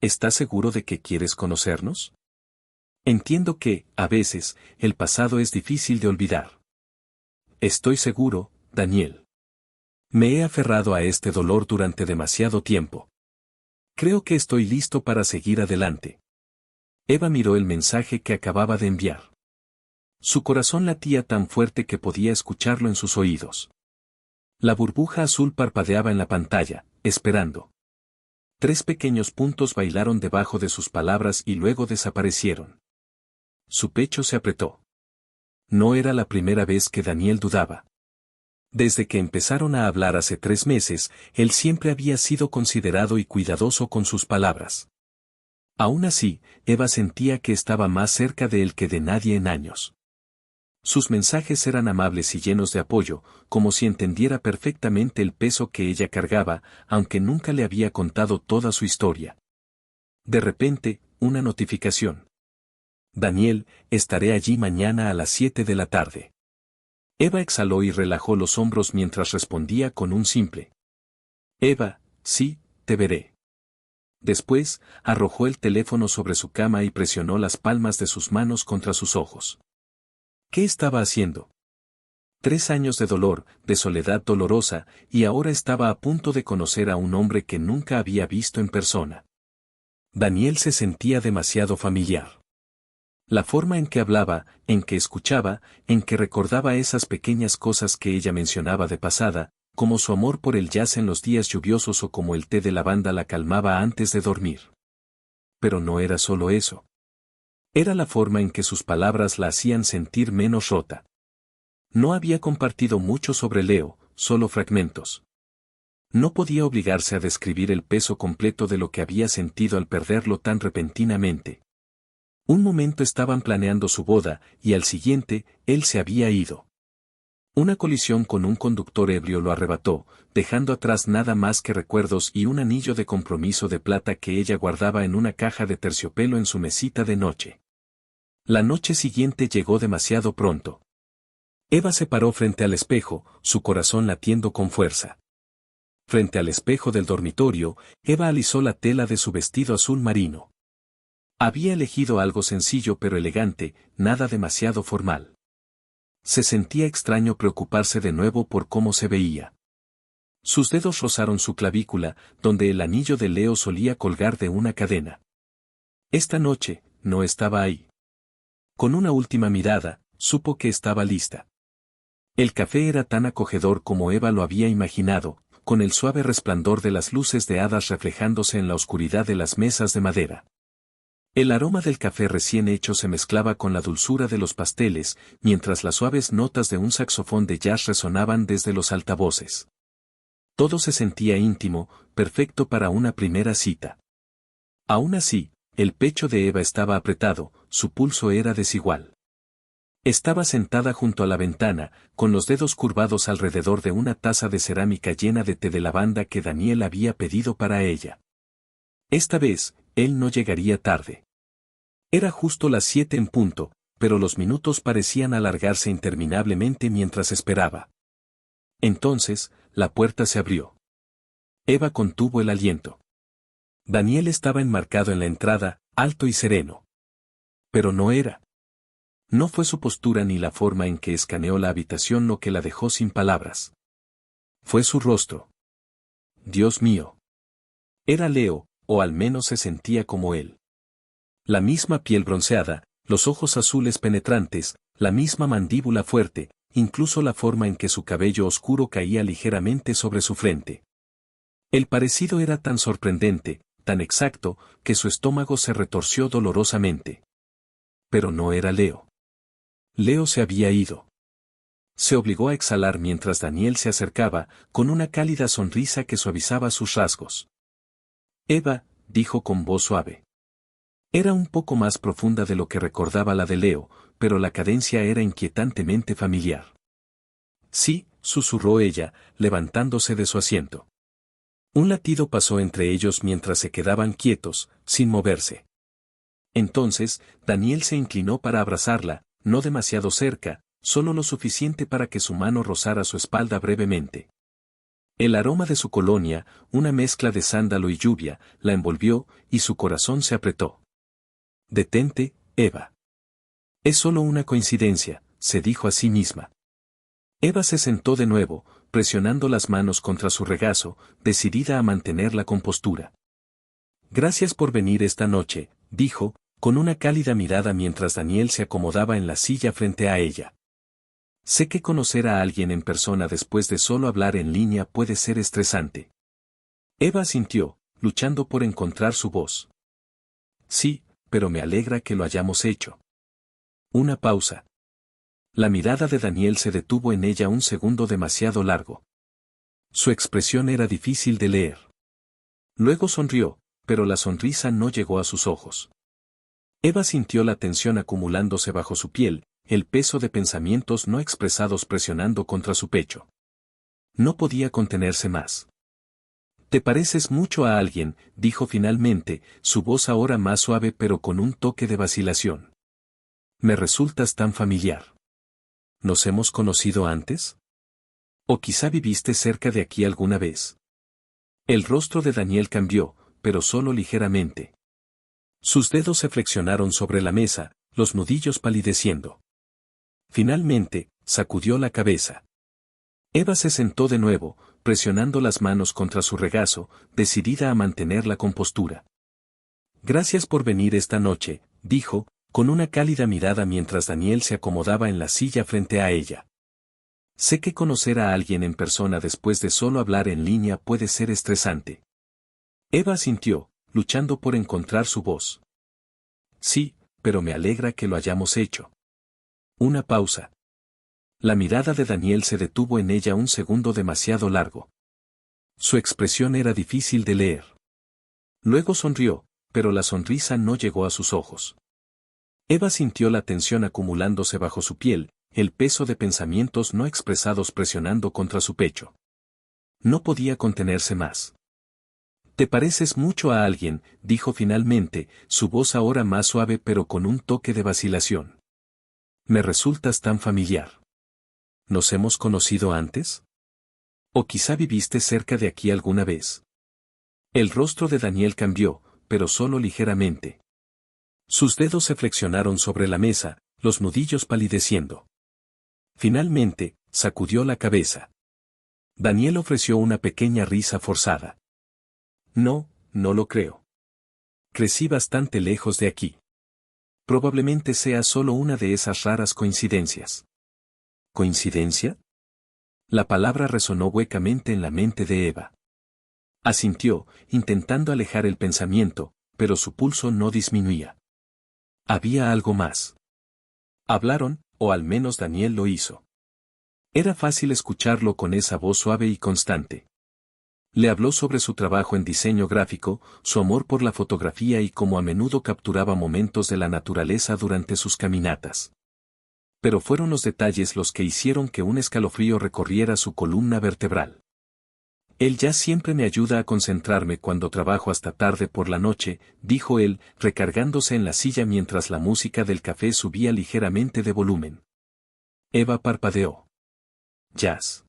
¿Estás seguro de que quieres conocernos? Entiendo que, a veces, el pasado es difícil de olvidar. Estoy seguro, Daniel. Me he aferrado a este dolor durante demasiado tiempo. Creo que estoy listo para seguir adelante. Eva miró el mensaje que acababa de enviar. Su corazón latía tan fuerte que podía escucharlo en sus oídos. La burbuja azul parpadeaba en la pantalla, esperando. 3 pequeños puntos bailaron debajo de sus palabras y luego desaparecieron. Su pecho se apretó. No era la primera vez que Daniel dudaba. Desde que empezaron a hablar hace 3 meses, él siempre había sido considerado y cuidadoso con sus palabras. Aún así, Eva sentía que estaba más cerca de él que de nadie en años. Sus mensajes eran amables y llenos de apoyo, como si entendiera perfectamente el peso que ella cargaba, aunque nunca le había contado toda su historia. De repente, una notificación. Daniel, estaré allí mañana a las 7 de la tarde. Eva exhaló y relajó los hombros mientras respondía con un simple. Eva, sí, te veré. Después, arrojó el teléfono sobre su cama y presionó las palmas de sus manos contra sus ojos. ¿Qué estaba haciendo? 3 años de dolor, de soledad dolorosa, y ahora estaba a punto de conocer a un hombre que nunca había visto en persona. Daniel se sentía demasiado familiar. La forma en que hablaba, en que escuchaba, en que recordaba esas pequeñas cosas que ella mencionaba de pasada, como su amor por el jazz en los días lluviosos o como el té de lavanda la calmaba antes de dormir. Pero no era solo eso. Era la forma en que sus palabras la hacían sentir menos rota. No había compartido mucho sobre Leo, solo fragmentos. No podía obligarse a describir el peso completo de lo que había sentido al perderlo tan repentinamente. Un momento estaban planeando su boda, y al siguiente, él se había ido. Una colisión con un conductor ebrio lo arrebató, dejando atrás nada más que recuerdos y un anillo de compromiso de plata que ella guardaba en una caja de terciopelo en su mesita de noche. La noche siguiente llegó demasiado pronto. Eva se paró frente al espejo, su corazón latiendo con fuerza. Frente al espejo del dormitorio, Eva alisó la tela de su vestido azul marino. Había elegido algo sencillo pero elegante, nada demasiado formal. Se sentía extraño preocuparse de nuevo por cómo se veía. Sus dedos rozaron su clavícula, donde el anillo de Leo solía colgar de una cadena. Esta noche, no estaba ahí. Con una última mirada, supo que estaba lista. El café era tan acogedor como Eva lo había imaginado, con el suave resplandor de las luces de hadas reflejándose en la oscuridad de las mesas de madera. El aroma del café recién hecho se mezclaba con la dulzura de los pasteles, mientras las suaves notas de un saxofón de jazz resonaban desde los altavoces. Todo se sentía íntimo, perfecto para una primera cita. Aún así, el pecho de Eva estaba apretado, su pulso era desigual. Estaba sentada junto a la ventana, con los dedos curvados alrededor de una taza de cerámica llena de té de lavanda que Daniel había pedido para ella. Esta vez, él no llegaría tarde. Era justo las 7 en punto, pero los minutos parecían alargarse interminablemente mientras esperaba. Entonces, la puerta se abrió. Eva contuvo el aliento. Daniel estaba enmarcado en la entrada, alto y sereno. Pero no era. No fue su postura ni la forma en que escaneó la habitación lo que la dejó sin palabras. Fue su rostro. Dios mío. Era Leo, o al menos se sentía como él. La misma piel bronceada, los ojos azules penetrantes, la misma mandíbula fuerte, incluso la forma en que su cabello oscuro caía ligeramente sobre su frente. El parecido era tan sorprendente, tan exacto, que su estómago se retorció dolorosamente. Pero no era Leo. Leo se había ido. Se obligó a exhalar mientras Daniel se acercaba, con una cálida sonrisa que suavizaba sus rasgos. Eva, dijo con voz suave. Era un poco más profunda de lo que recordaba la de Leo, pero la cadencia era inquietantemente familiar. Sí, susurró ella, levantándose de su asiento. Un latido pasó entre ellos mientras se quedaban quietos, sin moverse. Entonces, Daniel se inclinó para abrazarla, no demasiado cerca, solo lo suficiente para que su mano rozara su espalda brevemente. El aroma de su colonia, una mezcla de sándalo y lluvia, la envolvió, y su corazón se apretó. Detente, Eva. Es solo una coincidencia, se dijo a sí misma. Eva se sentó de nuevo, presionando las manos contra su regazo, decidida a mantener la compostura. Gracias por venir esta noche, dijo, con una cálida mirada mientras Daniel se acomodaba en la silla frente a ella. Sé que conocer a alguien en persona después de solo hablar en línea puede ser estresante. Eva asintió, luchando por encontrar su voz. Sí, pero me alegra que lo hayamos hecho. Una pausa. La mirada de Daniel se detuvo en ella un segundo demasiado largo. Su expresión era difícil de leer. Luego sonrió, pero la sonrisa no llegó a sus ojos. Eva sintió la tensión acumulándose bajo su piel, el peso de pensamientos no expresados presionando contra su pecho. No podía contenerse más. Te pareces mucho a alguien, dijo finalmente, su voz ahora más suave pero con un toque de vacilación. Me resultas tan familiar. ¿Nos hemos conocido antes? ¿O quizá viviste cerca de aquí alguna vez? El rostro de Daniel cambió, pero solo ligeramente. Sus dedos se flexionaron sobre la mesa, los nudillos palideciendo. Finalmente, sacudió la cabeza. Eva se sentó de nuevo, presionando las manos contra su regazo, decidida a mantener la compostura. Gracias por venir esta noche, dijo, con una cálida mirada mientras Daniel se acomodaba en la silla frente a ella. Sé que conocer a alguien en persona después de solo hablar en línea puede ser estresante. Eva asintió, luchando por encontrar su voz. Sí, pero me alegra que lo hayamos hecho. Una pausa. La mirada de Daniel se detuvo en ella un segundo demasiado largo. Su expresión era difícil de leer. Luego sonrió, pero la sonrisa no llegó a sus ojos. Eva sintió la tensión acumulándose bajo su piel, el peso de pensamientos no expresados presionando contra su pecho. No podía contenerse más. Te pareces mucho a alguien, dijo finalmente, su voz ahora más suave pero con un toque de vacilación. Me resultas tan familiar. ¿Nos hemos conocido antes? ¿O quizá viviste cerca de aquí alguna vez? El rostro de Daniel cambió, pero solo ligeramente. Sus dedos se flexionaron sobre la mesa, los nudillos palideciendo. Finalmente, sacudió la cabeza. Daniel ofreció una pequeña risa forzada. No, no lo creo. Crecí bastante lejos de aquí. Probablemente sea solo una de esas raras coincidencias. ¿Coincidencia? La palabra resonó huecamente en la mente de Eva. Asintió, intentando alejar el pensamiento, pero su pulso no disminuía. Había algo más. Hablaron, o al menos Daniel lo hizo. Era fácil escucharlo con esa voz suave y constante. Le habló sobre su trabajo en diseño gráfico, su amor por la fotografía y cómo a menudo capturaba momentos de la naturaleza durante sus caminatas. Pero fueron los detalles los que hicieron que un escalofrío recorriera su columna vertebral. Él ya siempre me ayuda a concentrarme cuando trabajo hasta tarde por la noche, dijo él, recargándose en la silla mientras la música del café subía ligeramente de volumen. Eva parpadeó. Jazz.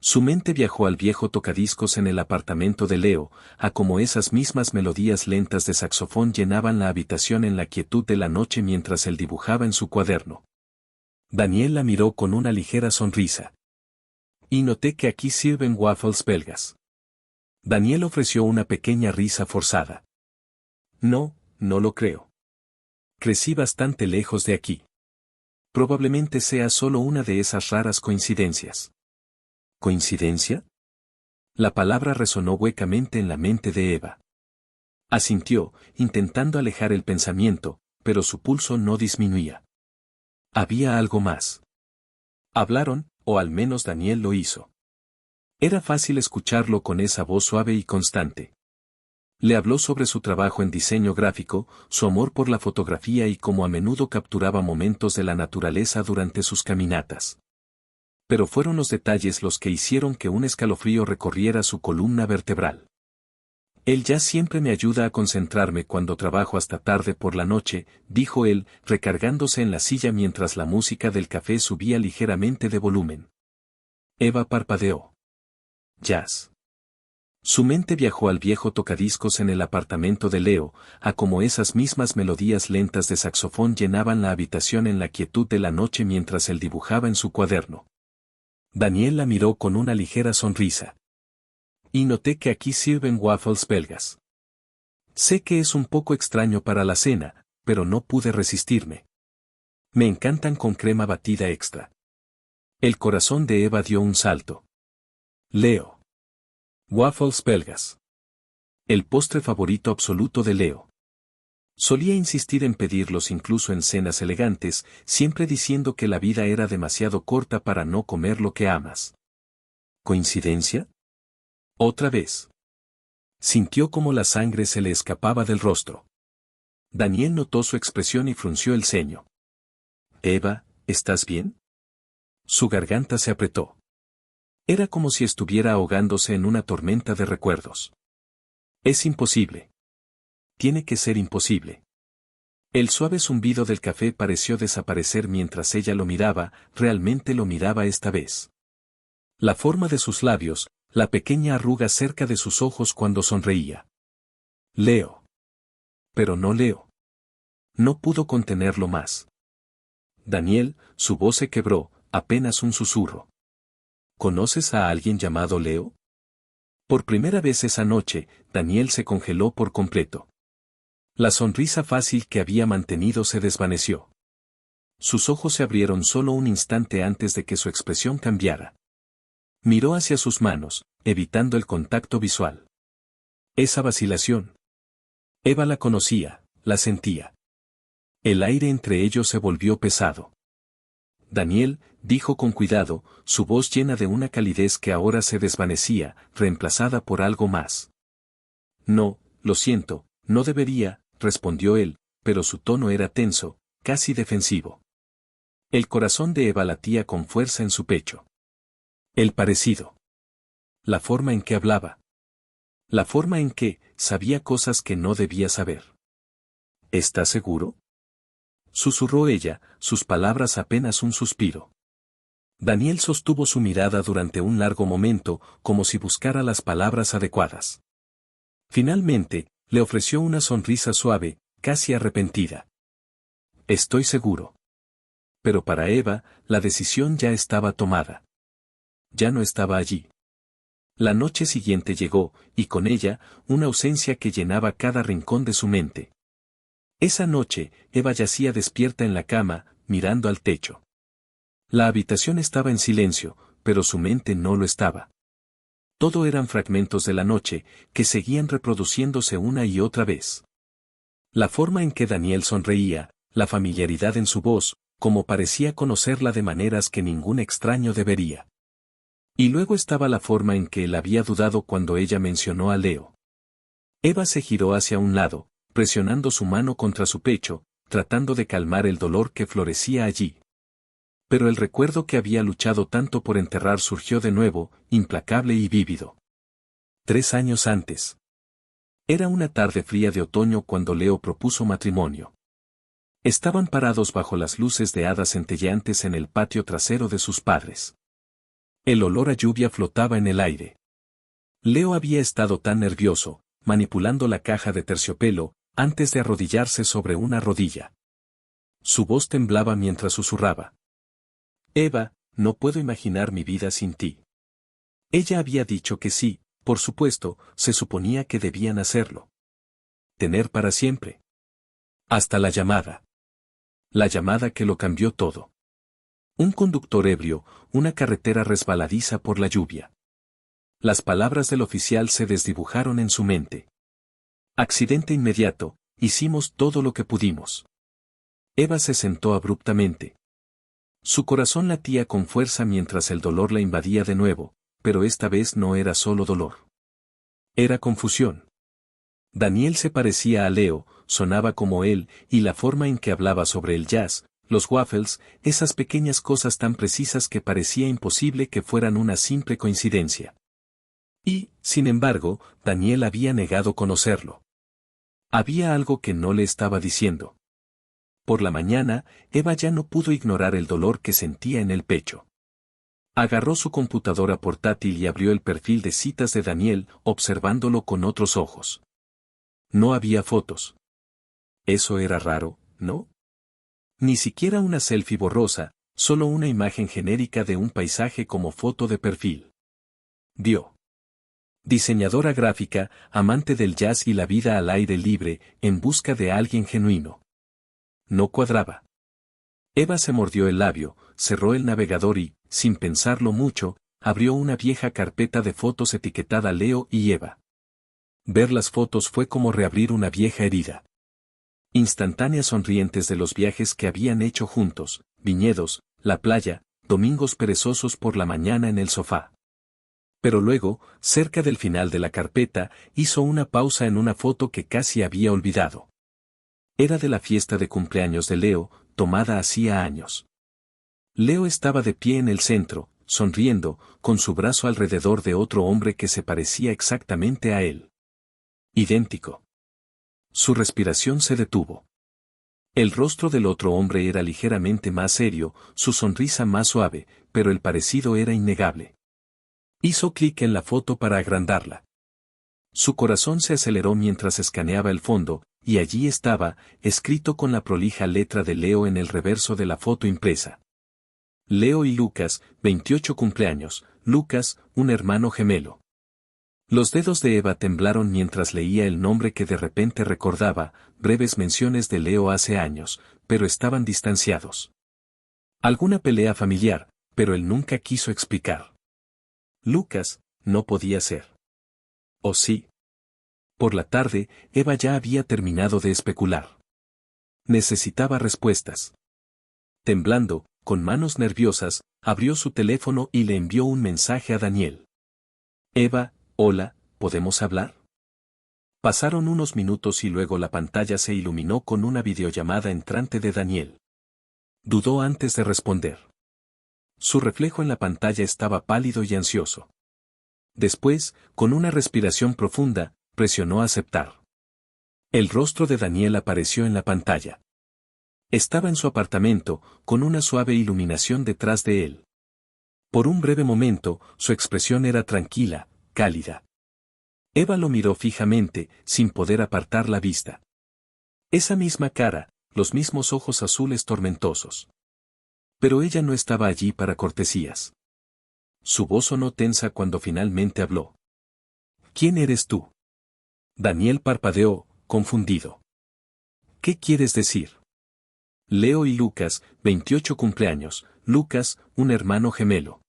Su mente viajó al viejo tocadiscos en el apartamento de Leo, a cómo esas mismas melodías lentas de saxofón llenaban la habitación en la quietud de la noche mientras él dibujaba en su cuaderno. Daniel la miró con una ligera sonrisa. Y noté que aquí sirven waffles belgas. Daniel ofreció una pequeña risa forzada. No, no lo creo. Crecí bastante lejos de aquí. Probablemente sea solo una de esas raras coincidencias. ¿Coincidencia? La palabra resonó huecamente en la mente de Eva. Asintió, intentando alejar el pensamiento, pero su pulso no disminuía. Había algo más. Hablaron, o al menos Daniel lo hizo. Era fácil escucharlo con esa voz suave y constante. Le habló sobre su trabajo en diseño gráfico, su amor por la fotografía y cómo a menudo capturaba momentos de la naturaleza durante sus caminatas. Pero fueron los detalles los que hicieron que un escalofrío recorriera su columna vertebral. Él ya siempre me ayuda a concentrarme cuando trabajo hasta tarde por la noche, dijo él, recargándose en la silla mientras la música del café subía ligeramente de volumen. Eva parpadeó. Jazz. Su mente viajó al viejo tocadiscos en el apartamento de Leo, a cómo esas mismas melodías lentas de saxofón llenaban la habitación en la quietud de la noche mientras él dibujaba en su cuaderno. Daniel la miró con una ligera sonrisa. Y noté que aquí sirven waffles belgas. Sé que es un poco extraño para la cena, pero no pude resistirme. Me encantan con crema batida extra. El corazón de Eva dio un salto. Leo. Waffles belgas. El postre favorito absoluto de Leo. Solía insistir en pedirlos incluso en cenas elegantes, siempre diciendo que la vida era demasiado corta para no comer lo que amas. ¿Coincidencia? Otra vez. Sintió como la sangre se le escapaba del rostro. Daniel notó su expresión y frunció el ceño. Eva, ¿estás bien? Su garganta se apretó. Era como si estuviera ahogándose en una tormenta de recuerdos. Es imposible. Tiene que ser imposible. El suave zumbido del café pareció desaparecer mientras ella lo miraba, realmente lo miraba esta vez. La forma de sus labios, la pequeña arruga cerca de sus ojos cuando sonreía. Leo. Pero no Leo. No pudo contenerlo más. Daniel, su voz se quebró, apenas un susurro. ¿Conoces a alguien llamado Leo? Por primera vez esa noche, Daniel se congeló por completo. La sonrisa fácil que había mantenido se desvaneció. Sus ojos se abrieron solo un instante antes de que su expresión cambiara. Miró hacia sus manos, evitando el contacto visual. Esa vacilación. Eva la conocía, la sentía. El aire entre ellos se volvió pesado. Daniel, dijo con cuidado, su voz llena de una calidez que ahora se desvanecía, reemplazada por algo más. No, lo siento, no debería, respondió él, pero su tono era tenso, casi defensivo. El corazón de Eva latía con fuerza en su pecho. El parecido. La forma en que hablaba. La forma en que sabía cosas que no debía saber. ¿Estás seguro? Susurró ella, sus palabras apenas un suspiro. Daniel sostuvo su mirada durante un largo momento, como si buscara las palabras adecuadas. Finalmente, le ofreció una sonrisa suave, casi arrepentida. Estoy seguro. Pero para Eva, la decisión ya estaba tomada. Ya no estaba allí. La noche siguiente llegó, y con ella, una ausencia que llenaba cada rincón de su mente. Esa noche, Eva yacía despierta en la cama, mirando al techo. La habitación estaba en silencio, pero su mente no lo estaba. Todo eran fragmentos de la noche, que seguían reproduciéndose una y otra vez. La forma en que Daniel sonreía, la familiaridad en su voz, como parecía conocerla de maneras que ningún extraño debería. Y luego estaba la forma en que él había dudado cuando ella mencionó a Leo. Eva se giró hacia un lado, presionando su mano contra su pecho, tratando de calmar el dolor que florecía allí. Pero el recuerdo que había luchado tanto por enterrar surgió de nuevo, implacable y vívido. 3 años antes. Era una tarde fría de otoño cuando Leo propuso matrimonio. Estaban parados bajo las luces de hadas centelleantes en el patio trasero de sus padres. El olor a lluvia flotaba en el aire. Leo había estado tan nervioso, manipulando la caja de terciopelo, antes de arrodillarse sobre una rodilla. Su voz temblaba mientras susurraba. Eva, no puedo imaginar mi vida sin ti. Ella había dicho que sí, por supuesto, se suponía que debían hacerlo. Tener para siempre. Hasta la llamada. La llamada que lo cambió todo. Un conductor ebrio, una carretera resbaladiza por la lluvia. Las palabras del oficial se desdibujaron en su mente. Accidente inmediato, hicimos todo lo que pudimos. Eva se sentó abruptamente. Su corazón latía con fuerza mientras el dolor la invadía de nuevo, pero esta vez no era solo dolor. Era confusión. Daniel se parecía a Leo, sonaba como él, y la forma en que hablaba sobre el jazz, los waffles, esas pequeñas cosas tan precisas que parecía imposible que fueran una simple coincidencia. Y, sin embargo, Daniel había negado conocerlo. Había algo que no le estaba diciendo. Por la mañana, Eva ya no pudo ignorar el dolor que sentía en el pecho. Agarró su computadora portátil y abrió el perfil de citas de Daniel, observándolo con otros ojos. No había fotos. Eso era raro, ¿no? Ni siquiera una selfie borrosa, solo una imagen genérica de un paisaje como foto de perfil. Dio. Diseñadora gráfica, amante del jazz y la vida al aire libre, en busca de alguien genuino. No cuadraba. Eva se mordió el labio, cerró el navegador y, sin pensarlo mucho, abrió una vieja carpeta de fotos etiquetada Leo y Eva. Ver las fotos fue como reabrir una vieja herida. Instantáneas sonrientes de los viajes que habían hecho juntos, viñedos, la playa, domingos perezosos por la mañana en el sofá. Pero luego, cerca del final de la carpeta, hizo una pausa en una foto que casi había olvidado. Era de la fiesta de cumpleaños de Leo, tomada hacía años. Leo estaba de pie en el centro, sonriendo, con su brazo alrededor de otro hombre que se parecía exactamente a él. Idéntico. Su respiración se detuvo. El rostro del otro hombre era ligeramente más serio, su sonrisa más suave, pero el parecido era innegable. Hizo clic en la foto para agrandarla. Su corazón se aceleró mientras escaneaba el fondo, y allí estaba, escrito con la prolija letra de Leo en el reverso de la foto impresa. Leo y Lucas, 28 cumpleaños, Lucas, un hermano gemelo. Los dedos de Eva temblaron mientras leía el nombre que de repente recordaba, breves menciones de Leo hace años, pero estaban distanciados. Alguna pelea familiar, pero él nunca quiso explicar. Lucas, no podía ser. ¿O sí? Por la tarde, Eva ya había terminado de especular. Necesitaba respuestas. Temblando, con manos nerviosas, abrió su teléfono y le envió un mensaje a Daniel. Eva, hola, ¿podemos hablar? Pasaron unos minutos y luego la pantalla se iluminó con una videollamada entrante de Daniel. Dudó antes de responder. Su reflejo en la pantalla estaba pálido y ansioso. Después, con una respiración profunda, presionó aceptar. El rostro de Daniel apareció en la pantalla. Estaba en su apartamento, con una suave iluminación detrás de él. Por un breve momento, su expresión era tranquila, cálida. Eva lo miró fijamente, sin poder apartar la vista. Esa misma cara, los mismos ojos azules tormentosos. Pero ella no estaba allí para cortesías. Su voz sonó tensa cuando finalmente habló. ¿Quién eres tú? Daniel parpadeó, confundido. ¿Qué quieres decir? Leo y Lucas, 28 cumpleaños, Lucas, un hermano gemelo.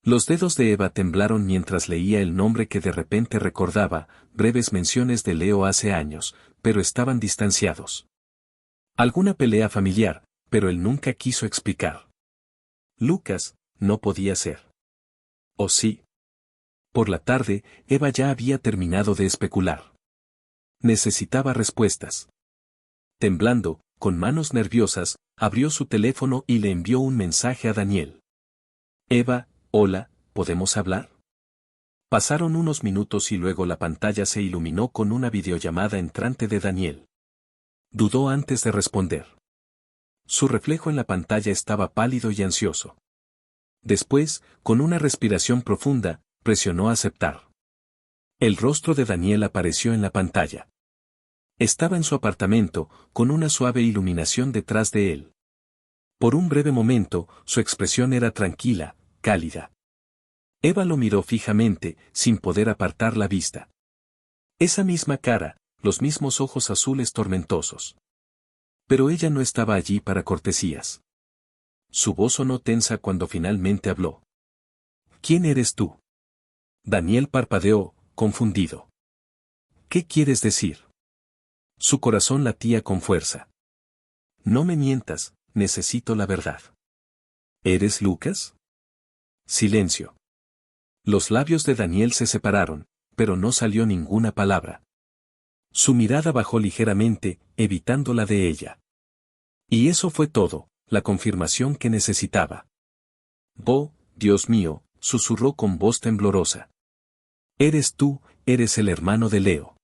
Los dedos de Eva temblaron mientras leía el nombre que de repente recordaba, breves menciones de Leo hace años, pero estaban distanciados. Alguna pelea familiar, pero él nunca quiso explicar. Lucas, no podía ser. ¿O sí? Por la tarde, Eva ya había terminado de especular. Necesitaba respuestas. Temblando, con manos nerviosas, abrió su teléfono y le envió un mensaje a Daniel. Eva, hola, ¿podemos hablar? Pasaron unos minutos y luego la pantalla se iluminó con una videollamada entrante de Daniel. Dudó antes de responder. Su reflejo en la pantalla estaba pálido y ansioso. Después, con una respiración profunda, presionó aceptar. El rostro de Daniel apareció en la pantalla. Estaba en su apartamento, con una suave iluminación detrás de él. Por un breve momento, su expresión era tranquila, cálida. Eva lo miró fijamente, sin poder apartar la vista. Esa misma cara, los mismos ojos azules tormentosos. Pero ella no estaba allí para cortesías. Su voz sonó tensa cuando finalmente habló. ¿Quién eres tú? Daniel parpadeó, confundido. ¿Qué quieres decir? Su corazón latía con fuerza. No me mientas, necesito la verdad. ¿Eres Lucas? Silencio. Los labios de Daniel se separaron, pero no salió ninguna palabra. Su mirada bajó ligeramente, evitando la de ella. Y eso fue todo, la confirmación que necesitaba. Oh, Dios mío, susurró con voz temblorosa. Eres tú, eres el hermano de Leo.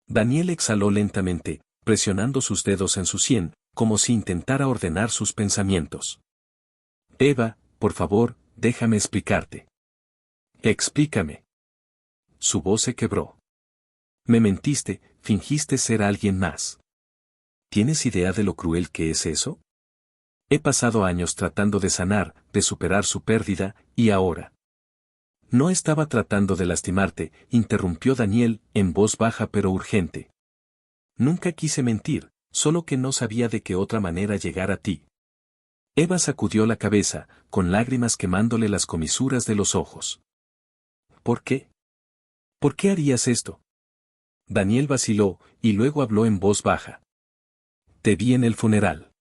Daniel exhaló lentamente, presionando sus dedos en su sien, como si intentara ordenar sus pensamientos. Eva, por favor, déjame explicarte. Explícame. Su voz se quebró. Me mentiste, fingiste ser alguien más. ¿Tienes idea de lo cruel que es eso? He pasado años tratando de sanar, de superar su pérdida, y ahora. No estaba tratando de lastimarte, interrumpió Daniel, en voz baja pero urgente. Nunca quise mentir, solo que no sabía de qué otra manera llegar a ti. Eva sacudió la cabeza, con lágrimas quemándole las comisuras de los ojos. ¿Por qué? ¿Por qué harías esto? Daniel vaciló, y luego habló en voz baja. Te vi en el funeral.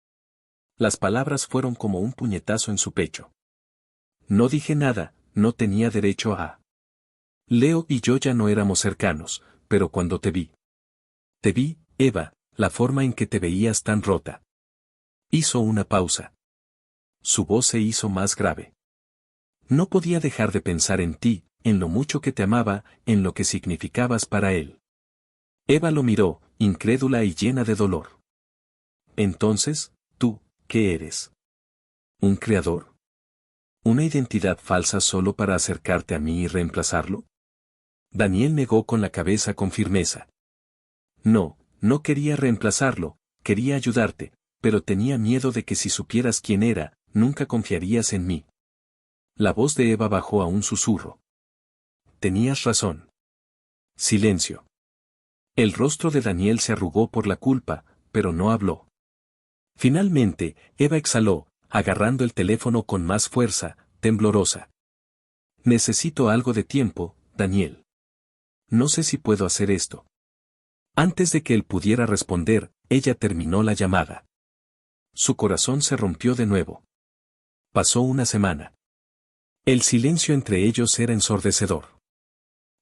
Las palabras fueron como un puñetazo en su pecho. No dije nada, no tenía derecho a. Leo y yo ya no éramos cercanos, pero cuando te vi, Eva, la forma en que te veías tan rota. Hizo una pausa. Su voz se hizo más grave. No podía dejar de pensar en ti, en lo mucho que te amaba, en lo que significabas para él. Eva lo miró, incrédula y llena de dolor. Entonces, ¿tú, qué eres? ¿Un creador? ¿Una identidad falsa solo para acercarte a mí y reemplazarlo? Daniel negó con la cabeza con firmeza. No, no quería reemplazarlo, quería ayudarte, pero tenía miedo de que si supieras quién era, nunca confiarías en mí. La voz de Eva bajó a un susurro. Tenías razón. Silencio. El rostro de Daniel se arrugó por la culpa, pero no habló. Finalmente, Eva exhaló, agarrando el teléfono con más fuerza, temblorosa. Necesito algo de tiempo, Daniel. No sé si puedo hacer esto. Antes de que él pudiera responder, ella terminó la llamada. Su corazón se rompió de nuevo. Pasó una semana. El silencio entre ellos era ensordecedor.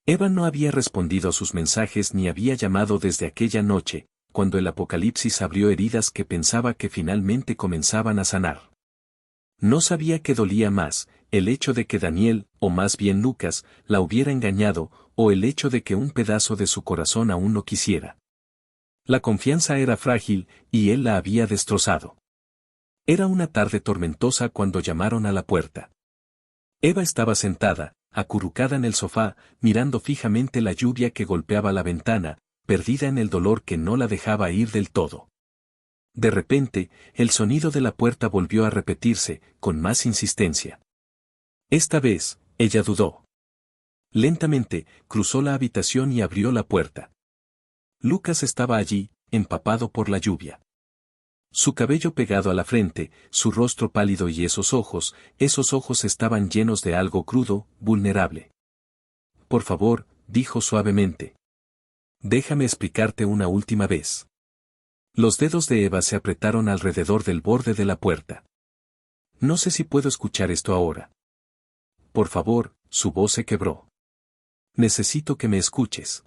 Eva no había respondido a sus mensajes ni había llamado desde aquella noche, cuando el apocalipsis abrió heridas que pensaba que finalmente comenzaban a sanar. No sabía qué dolía más, el hecho de que Daniel, o más bien Lucas, la hubiera engañado, o el hecho de que un pedazo de su corazón aún lo quisiera. La confianza era frágil, y él la había destrozado. Era una tarde tormentosa cuando llamaron a la puerta. Eva estaba sentada, acurrucada en el sofá, mirando fijamente la lluvia que golpeaba la ventana, perdida en el dolor que no la dejaba ir del todo. De repente, el sonido de la puerta volvió a repetirse, con más insistencia. Esta vez, ella dudó. Lentamente, cruzó la habitación y abrió la puerta. Lucas estaba allí, empapado por la lluvia. Su cabello pegado a la frente, su rostro pálido y esos ojos estaban llenos de algo crudo, vulnerable. Por favor, dijo suavemente. Déjame explicarte una última vez. Los dedos de Eva se apretaron alrededor del borde de la puerta. No sé si puedo escuchar esto ahora. Por favor, su voz se quebró. Necesito que me escuches.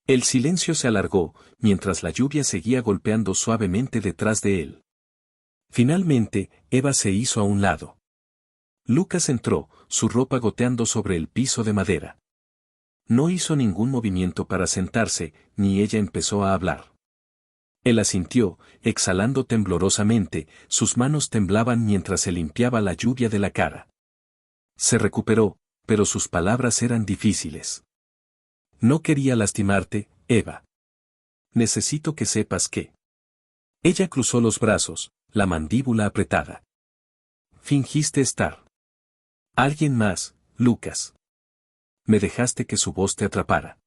El silencio se alargó, mientras la lluvia seguía golpeando suavemente detrás de él. Finalmente, Eva se hizo a un lado. Lucas entró, su ropa goteando sobre el piso de madera. No hizo ningún movimiento para sentarse, ni ella empezó a hablar. Él asintió, exhalando temblorosamente, sus manos temblaban mientras se limpiaba la lluvia de la cara. Se recuperó, pero sus palabras eran difíciles. No quería lastimarte, Eva. Necesito que sepas que. Ella cruzó los brazos, la mandíbula apretada. Fingiste estar. Alguien más, Lucas. Me dejaste que su voz te atrapara.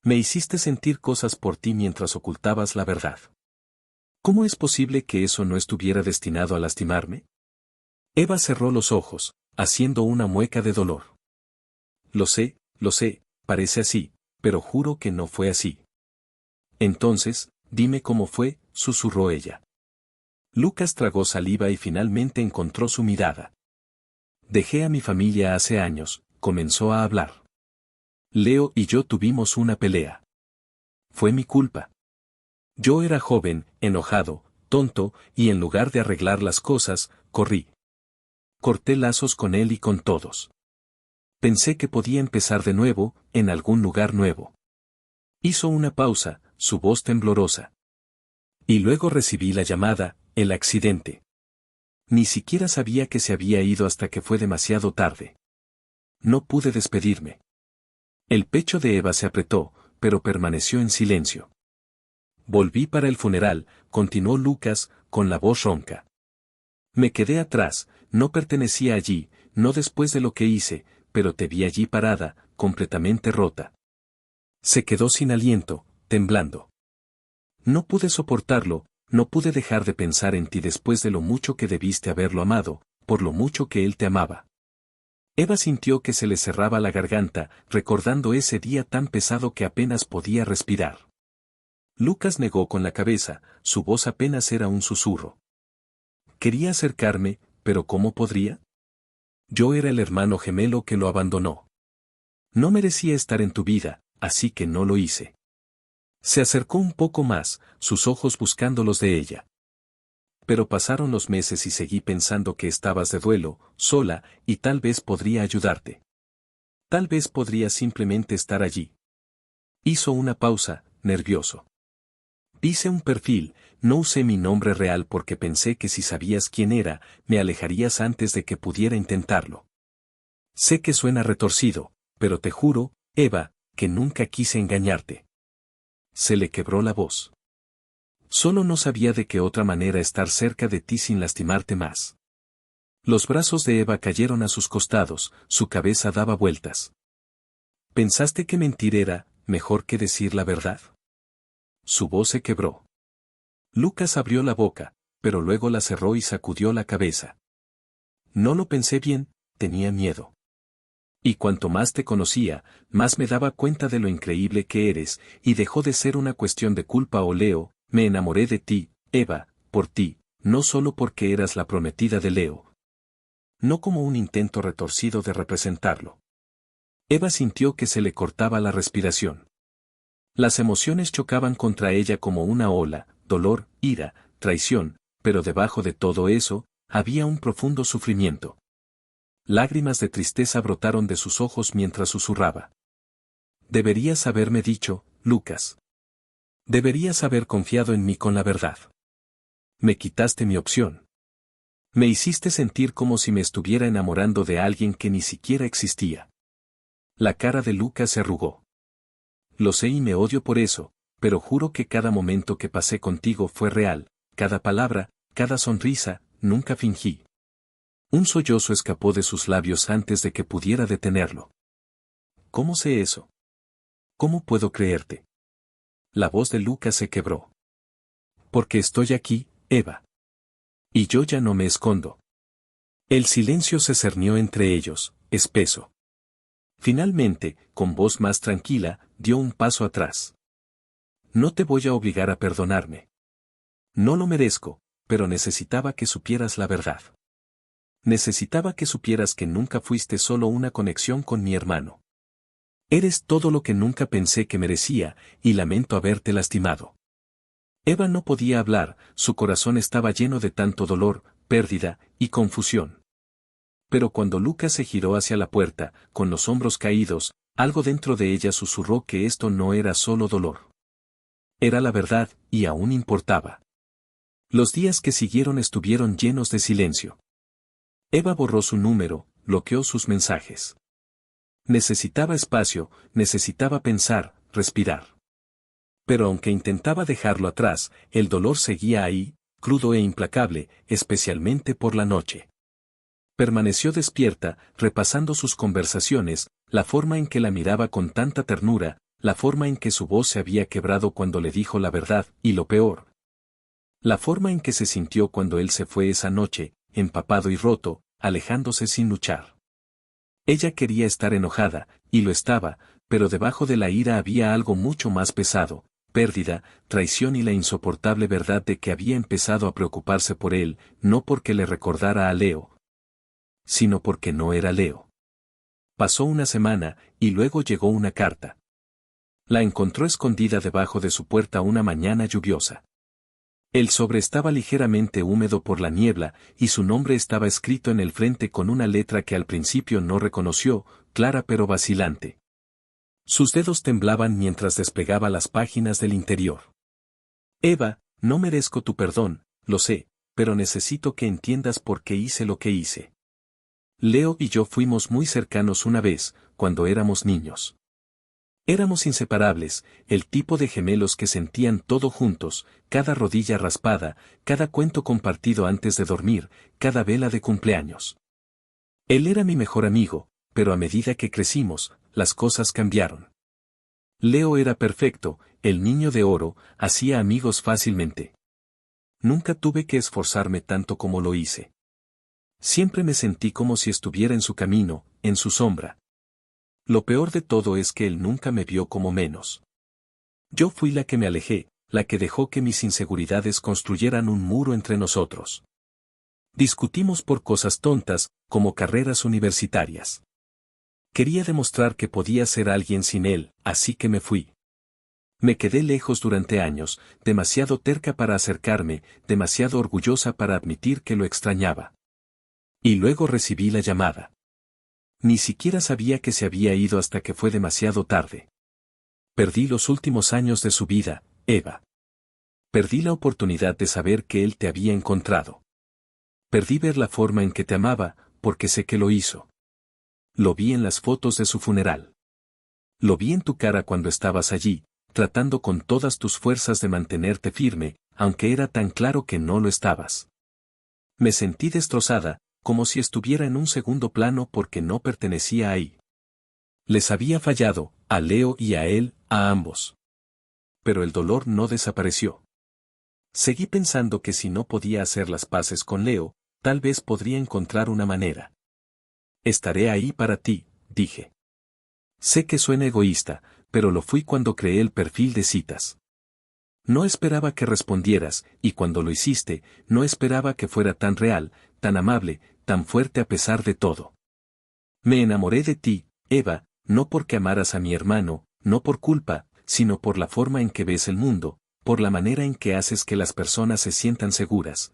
Me hiciste sentir cosas por ti mientras ocultabas la verdad. ¿Cómo es posible que eso no estuviera destinado a lastimarme? Eva cerró los ojos, haciendo una mueca de dolor. Lo sé, parece así, pero juro que no fue así. Entonces, dime cómo fue, susurró ella. Lucas tragó saliva y finalmente encontró su mirada. Dejé a mi familia hace años, comenzó a hablar. Leo y yo tuvimos una pelea. Fue mi culpa. Yo era joven, enojado, tonto, y en lugar de arreglar las cosas, corrí. Corté lazos con él y con todos. Pensé que podía empezar de nuevo, en algún lugar nuevo. Hizo una pausa, su voz temblorosa. Y luego recibí la llamada, el accidente. Ni siquiera sabía que se había ido hasta que fue demasiado tarde. No pude despedirme. El pecho de Eva se apretó, pero permaneció en silencio. Volví para el funeral, continuó Lucas, con la voz ronca. Me quedé atrás, no pertenecía allí, no después de lo que hice, pero te vi allí parada, completamente rota. Se quedó sin aliento, temblando. No pude soportarlo, no pude dejar de pensar en ti después de lo mucho que debiste haberlo amado, por lo mucho que él te amaba. Eva sintió que se le cerraba la garganta, recordando ese día tan pesado que apenas podía respirar. Lucas negó con la cabeza, su voz apenas era un susurro. Quería acercarme, pero ¿cómo podría? Yo era el hermano gemelo que lo abandonó. No merecía estar en tu vida, así que no lo hice. Se acercó un poco más, sus ojos buscando los de ella. Pero pasaron los meses y seguí pensando que estabas de duelo, sola, y tal vez podría ayudarte. Tal vez podría simplemente estar allí. Hizo una pausa, nervioso. Hice un perfil, no usé mi nombre real porque pensé que si sabías quién era, me alejarías antes de que pudiera intentarlo. Sé que suena retorcido, pero te juro, Eva, que nunca quise engañarte. Se le quebró la voz. Solo no sabía de qué otra manera estar cerca de ti sin lastimarte más. Los brazos de Eva cayeron a sus costados, su cabeza daba vueltas. ¿Pensaste que mentir era mejor que decir la verdad? Su voz se quebró. Lucas abrió la boca, pero luego la cerró y sacudió la cabeza. No lo pensé bien, tenía miedo. Y cuanto más te conocía, más me daba cuenta de lo increíble que eres, y dejó de ser una cuestión de culpa o Leo, me enamoré de ti, Eva, por ti, no solo porque eras la prometida de Leo. No como un intento retorcido de representarlo. Eva sintió que se le cortaba la respiración. Las emociones chocaban contra ella como una ola, dolor, ira, traición, pero debajo de todo eso, había un profundo sufrimiento. Lágrimas de tristeza brotaron de sus ojos mientras susurraba. Deberías haberme dicho, Lucas. Deberías haber confiado en mí con la verdad. Me quitaste mi opción. Me hiciste sentir como si me estuviera enamorando de alguien que ni siquiera existía. La cara de Lucas se arrugó. Lo sé y me odio por eso, pero juro que cada momento que pasé contigo fue real, cada palabra, cada sonrisa, nunca fingí. Un sollozo escapó de sus labios antes de que pudiera detenerlo. ¿Cómo sé eso? ¿Cómo puedo creerte? La voz de Lucas se quebró. Porque estoy aquí, Eva. Y yo ya no me escondo. El silencio se cernió entre ellos, espeso. Finalmente, con voz más tranquila, dio un paso atrás. No te voy a obligar a perdonarme. No lo merezco, pero necesitaba que supieras la verdad. Necesitaba que supieras que nunca fuiste solo una conexión con mi hermano. Eres todo lo que nunca pensé que merecía, y lamento haberte lastimado. Eva no podía hablar, su corazón estaba lleno de tanto dolor, pérdida y confusión. Pero cuando Lucas se giró hacia la puerta, con los hombros caídos, algo dentro de ella susurró que esto no era solo dolor. Era la verdad, y aún importaba. Los días que siguieron estuvieron llenos de silencio. Eva borró su número, bloqueó sus mensajes. Necesitaba espacio, necesitaba pensar, respirar. Pero aunque intentaba dejarlo atrás, el dolor seguía ahí, crudo e implacable, especialmente por la noche. Permaneció despierta, repasando sus conversaciones, la forma en que la miraba con tanta ternura, la forma en que su voz se había quebrado cuando le dijo la verdad, y lo peor. La forma en que se sintió cuando él se fue esa noche, empapado y roto, alejándose sin luchar. Ella quería estar enojada, y lo estaba, pero debajo de la ira había algo mucho más pesado, pérdida, traición y la insoportable verdad de que había empezado a preocuparse por él, no porque le recordara a Leo, sino porque no era Leo. Pasó una semana, y luego llegó una carta. La encontró escondida debajo de su puerta una mañana lluviosa. El sobre estaba ligeramente húmedo por la niebla, y su nombre estaba escrito en el frente con una letra que al principio no reconoció, clara pero vacilante. Sus dedos temblaban mientras despegaba las páginas del interior. Eva, no merezco tu perdón, lo sé, pero necesito que entiendas por qué hice lo que hice. Leo y yo fuimos muy cercanos una vez, cuando éramos niños. Éramos inseparables, el tipo de gemelos que sentían todo juntos, cada rodilla raspada, cada cuento compartido antes de dormir, cada vela de cumpleaños. Él era mi mejor amigo, pero a medida que crecimos, las cosas cambiaron. Leo era perfecto, el niño de oro, hacía amigos fácilmente. Nunca tuve que esforzarme tanto como lo hice. Siempre me sentí como si estuviera en su camino, en su sombra. Lo peor de todo es que él nunca me vio como menos. Yo fui la que me alejé, la que dejó que mis inseguridades construyeran un muro entre nosotros. Discutimos por cosas tontas, como carreras universitarias. Quería demostrar que podía ser alguien sin él, así que me fui. Me quedé lejos durante años, demasiado terca para acercarme, demasiado orgullosa para admitir que lo extrañaba. Y luego recibí la llamada. Ni siquiera sabía que se había ido hasta que fue demasiado tarde. Perdí los últimos años de su vida, Eva. Perdí la oportunidad de saber que él te había encontrado. Perdí ver la forma en que te amaba, porque sé que lo hizo. Lo vi en las fotos de su funeral. Lo vi en tu cara cuando estabas allí, tratando con todas tus fuerzas de mantenerte firme, aunque era tan claro que no lo estabas. Me sentí destrozada, como si estuviera en un segundo plano porque no pertenecía ahí. Les había fallado, a Leo y a él, a ambos. Pero el dolor no desapareció. Seguí pensando que si no podía hacer las paces con Leo, tal vez podría encontrar una manera. Estaré ahí para ti, dije. Sé que suena egoísta, pero lo fui cuando creé el perfil de citas. No esperaba que respondieras, y cuando lo hiciste, no esperaba que fuera tan real, tan amable, tan fuerte a pesar de todo. Me enamoré de ti, Eva, no porque amaras a mi hermano, no por culpa, sino por la forma en que ves el mundo, por la manera en que haces que las personas se sientan seguras.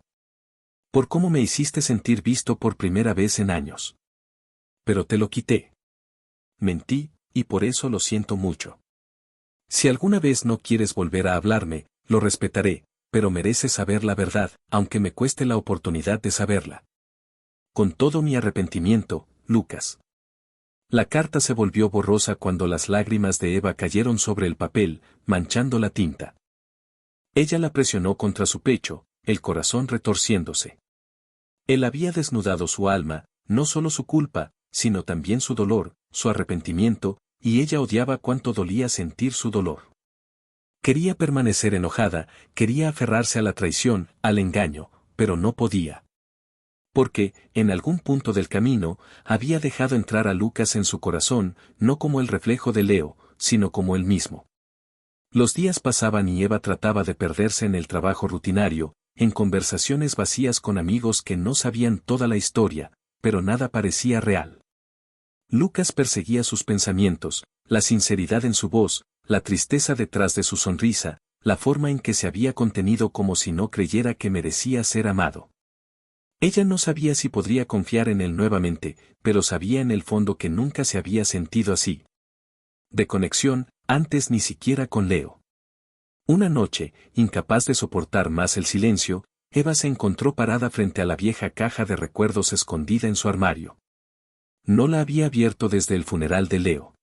Por cómo me hiciste sentir visto por primera vez en años. Pero te lo quité. Mentí, y por eso lo siento mucho. Si alguna vez no quieres volver a hablarme, lo respetaré, pero mereces saber la verdad, aunque me cueste la oportunidad de saberla. Con todo mi arrepentimiento, Lucas. La carta se volvió borrosa cuando las lágrimas de Eva cayeron sobre el papel, manchando la tinta. Ella la presionó contra su pecho, el corazón retorciéndose. Él había desnudado su alma, no solo su culpa, sino también su dolor, su arrepentimiento, y ella odiaba cuánto dolía sentir su dolor. Quería permanecer enojada, quería aferrarse a la traición, al engaño, pero no podía. Porque, en algún punto del camino, había dejado entrar a Lucas en su corazón, no como el reflejo de Leo, sino como él mismo. Los días pasaban y Eva trataba de perderse en el trabajo rutinario, en conversaciones vacías con amigos que no sabían toda la historia, pero nada parecía real. Lucas perseguía sus pensamientos, la sinceridad en su voz, la tristeza detrás de su sonrisa, la forma en que se había contenido como si no creyera que merecía ser amado. Ella no sabía si podría confiar en él nuevamente, pero sabía en el fondo que nunca se había sentido así. De conexión, antes ni siquiera con Leo. Una noche, incapaz de soportar más el silencio, Eva se encontró parada frente a la vieja caja de recuerdos escondida en su armario. No la había abierto desde el funeral de Leo.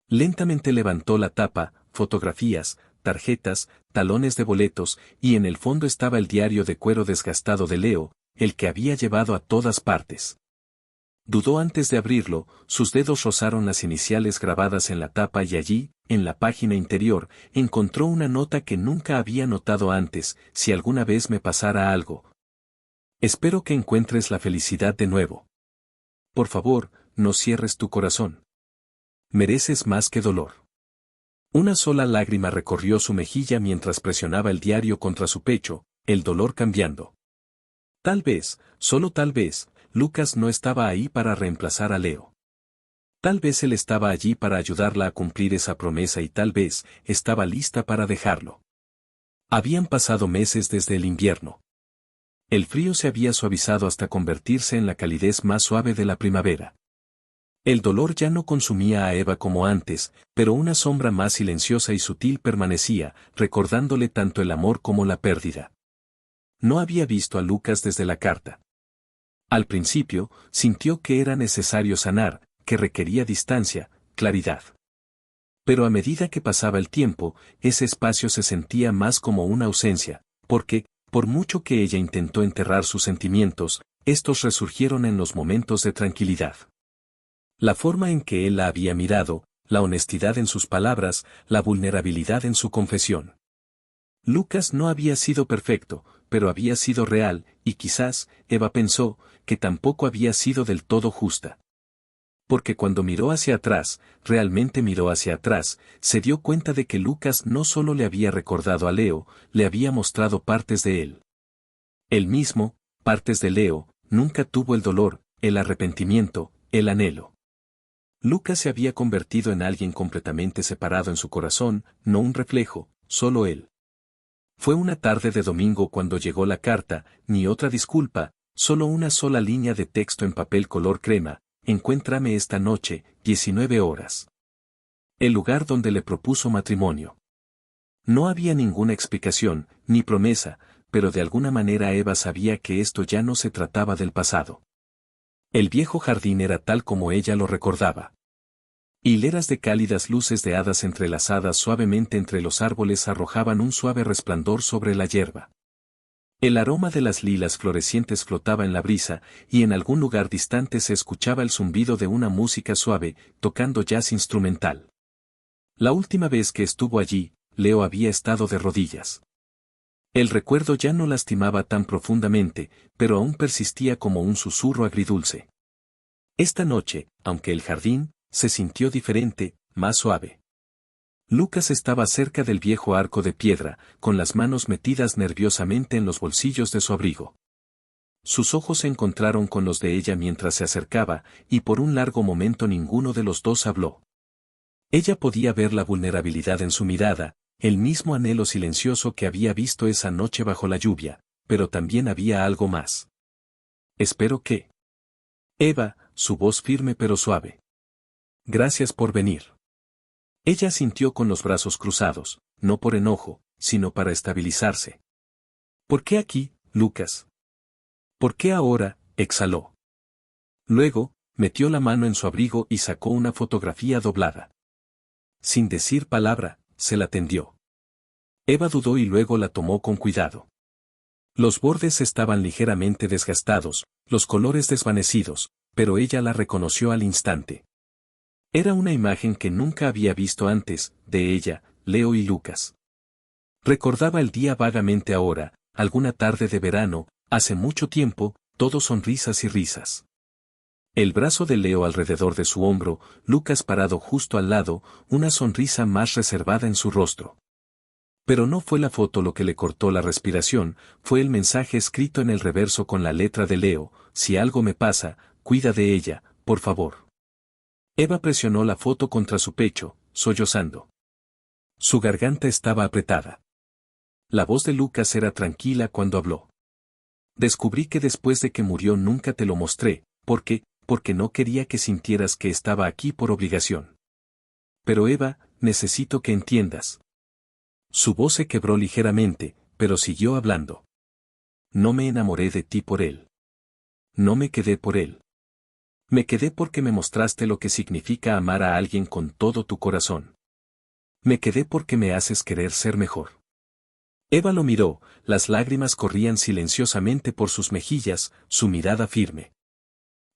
Lentamente levantó la tapa, fotografías, tarjetas, talones de boletos, y en el fondo estaba el diario de cuero desgastado de Leo, el que había llevado a todas partes. Dudó antes de abrirlo, sus dedos rozaron las iniciales grabadas en la tapa y allí, en la página interior, encontró una nota que nunca había notado antes: si alguna vez me pasara algo. Espero que encuentres la felicidad de nuevo. Por favor, no cierres tu corazón. Mereces más que dolor. Una sola lágrima recorrió su mejilla mientras presionaba el diario contra su pecho, el dolor cambiando. Tal vez, solo tal vez, Lucas no estaba ahí para reemplazar a Leo. Tal vez él estaba allí para ayudarla a cumplir esa promesa y tal vez estaba lista para dejarlo. Habían pasado meses desde el invierno. El frío se había suavizado hasta convertirse en la calidez más suave de la primavera. El dolor ya no consumía a Eva como antes, pero una sombra más silenciosa y sutil permanecía, recordándole tanto el amor como la pérdida. No había visto a Lucas desde la carta. Al principio, sintió que era necesario sanar, que requería distancia, claridad. Pero a medida que pasaba el tiempo, ese espacio se sentía más como una ausencia, porque, por mucho que ella intentó enterrar sus sentimientos, estos resurgieron en los momentos de tranquilidad. La forma en que él la había mirado, la honestidad en sus palabras, la vulnerabilidad en su confesión. Lucas no había sido perfecto, pero había sido real, y quizás, Eva pensó, que tampoco había sido del todo justa. Porque cuando miró hacia atrás, realmente miró hacia atrás, se dio cuenta de que Lucas no solo le había recordado a Leo, le había mostrado partes de él. Él mismo, partes de Leo, nunca tuvo el dolor, el arrepentimiento, el anhelo. Lucas se había convertido en alguien completamente separado en su corazón, no un reflejo, solo él. Fue una tarde de domingo cuando llegó la carta, ni otra disculpa, solo una sola línea de texto en papel color crema: encuéntrame esta noche, 19 horas. El lugar donde le propuso matrimonio. No había ninguna explicación, ni promesa, pero de alguna manera Eva sabía que esto ya no se trataba del pasado. El viejo jardín era tal como ella lo recordaba. Hileras de cálidas luces de hadas entrelazadas suavemente entre los árboles arrojaban un suave resplandor sobre la hierba. El aroma de las lilas florecientes flotaba en la brisa, y en algún lugar distante se escuchaba el zumbido de una música suave, tocando jazz instrumental. La última vez que estuvo allí, Leo había estado de rodillas. El recuerdo ya no lastimaba tan profundamente, pero aún persistía como un susurro agridulce. Esta noche, aunque el jardín, se sintió diferente, más suave. Lucas estaba cerca del viejo arco de piedra, con las manos metidas nerviosamente en los bolsillos de su abrigo. Sus ojos se encontraron con los de ella mientras se acercaba, y por un largo momento ninguno de los dos habló. Ella podía ver la vulnerabilidad en su mirada, el mismo anhelo silencioso que había visto esa noche bajo la lluvia, pero también había algo más. Espero que... Eva, su voz firme pero suave. Gracias por venir. Ella sintió con los brazos cruzados, no por enojo, sino para estabilizarse. ¿Por qué aquí, Lucas? ¿Por qué ahora? Exhaló. Luego, metió la mano en su abrigo y sacó una fotografía doblada. Sin decir palabra, se la tendió. Eva dudó y luego la tomó con cuidado. Los bordes estaban ligeramente desgastados, los colores desvanecidos, pero ella la reconoció al instante. Era una imagen que nunca había visto antes, de ella, Leo y Lucas. Recordaba el día vagamente ahora, alguna tarde de verano, hace mucho tiempo, todo sonrisas y risas. El brazo de Leo alrededor de su hombro, Lucas parado justo al lado, una sonrisa más reservada en su rostro. Pero no fue la foto lo que le cortó la respiración, fue el mensaje escrito en el reverso con la letra de Leo: si algo me pasa, cuida de ella, por favor. Eva presionó la foto contra su pecho, sollozando. Su garganta estaba apretada. La voz de Lucas era tranquila cuando habló. Descubrí que después de que murió nunca te lo mostré, porque no quería que sintieras que estaba aquí por obligación. Pero Eva, necesito que entiendas. Su voz se quebró ligeramente, pero siguió hablando. No me enamoré de ti por él. No me quedé por él. Me quedé porque me mostraste lo que significa amar a alguien con todo tu corazón. Me quedé porque me haces querer ser mejor. Eva lo miró, las lágrimas corrían silenciosamente por sus mejillas, su mirada firme.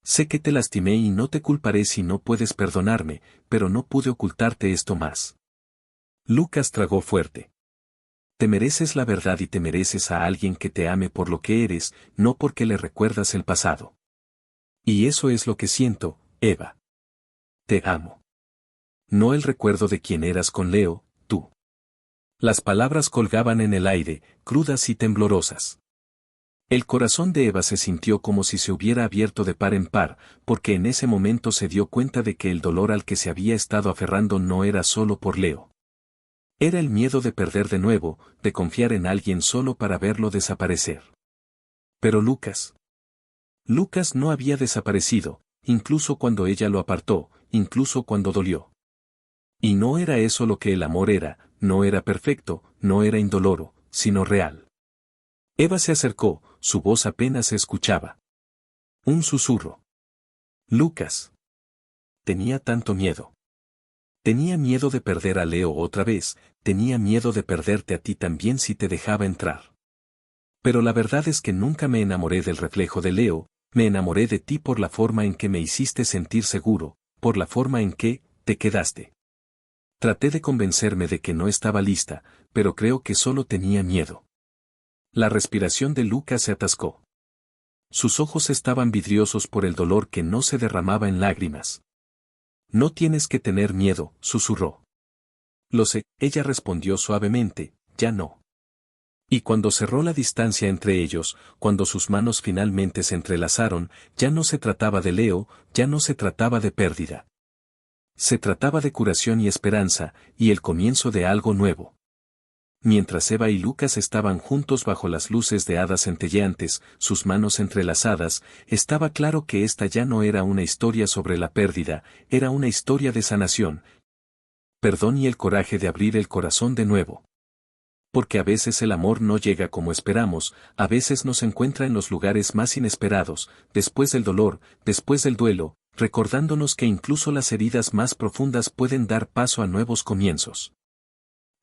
Sé que te lastimé y no te culparé si no puedes perdonarme, pero no pude ocultarte esto más. Lucas tragó fuerte. Te mereces la verdad y te mereces a alguien que te ame por lo que eres, no porque le recuerdas el pasado. Y eso es lo que siento, Eva. Te amo. No el recuerdo de quién eras con Leo, tú. Las palabras colgaban en el aire, crudas y temblorosas. El corazón de Eva se sintió como si se hubiera abierto de par en par, porque en ese momento se dio cuenta de que el dolor al que se había estado aferrando no era solo por Leo. Era el miedo de perder de nuevo, de confiar en alguien solo para verlo desaparecer. Pero Lucas no había desaparecido, incluso cuando ella lo apartó, incluso cuando dolió. Y no era eso lo que el amor era, no era perfecto, no era indoloro, sino real. Eva se acercó, su voz apenas se escuchaba. Un susurro. Lucas. Tenía tanto miedo. Tenía miedo de perder a Leo otra vez, tenía miedo de perderte a ti también si te dejaba entrar. Pero la verdad es que nunca me enamoré del reflejo de Leo, me enamoré de ti por la forma en que me hiciste sentir seguro, por la forma en que te quedaste. Traté de convencerme de que no estaba lista, pero creo que solo tenía miedo. La respiración de Lucas se atascó. Sus ojos estaban vidriosos por el dolor que no se derramaba en lágrimas. No tienes que tener miedo, susurró. Lo sé, ella respondió suavemente, ya no. Y cuando cerró la distancia entre ellos, cuando sus manos finalmente se entrelazaron, ya no se trataba de Leo, ya no se trataba de pérdida. Se trataba de curación y esperanza, y el comienzo de algo nuevo. Mientras Eva y Lucas estaban juntos bajo las luces de hadas centelleantes, sus manos entrelazadas, estaba claro que esta ya no era una historia sobre la pérdida, era una historia de sanación, perdón y el coraje de abrir el corazón de nuevo. Porque a veces el amor no llega como esperamos, a veces nos encuentra en los lugares más inesperados, después del dolor, después del duelo, recordándonos que incluso las heridas más profundas pueden dar paso a nuevos comienzos.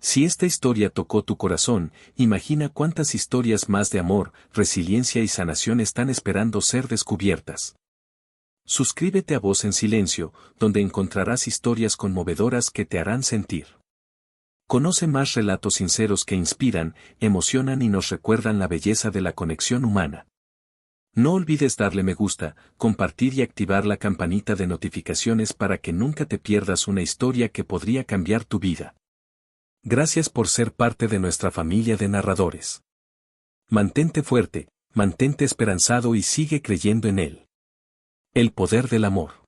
Si esta historia tocó tu corazón, imagina cuántas historias más de amor, resiliencia y sanación están esperando ser descubiertas. Suscríbete a Voz en Silencio, donde encontrarás historias conmovedoras que te harán sentir. Conoce más relatos sinceros que inspiran, emocionan y nos recuerdan la belleza de la conexión humana. No olvides darle me gusta, compartir y activar la campanita de notificaciones para que nunca te pierdas una historia que podría cambiar tu vida. Gracias por ser parte de nuestra familia de narradores. Mantente fuerte, mantente esperanzado y sigue creyendo en él. El poder del amor.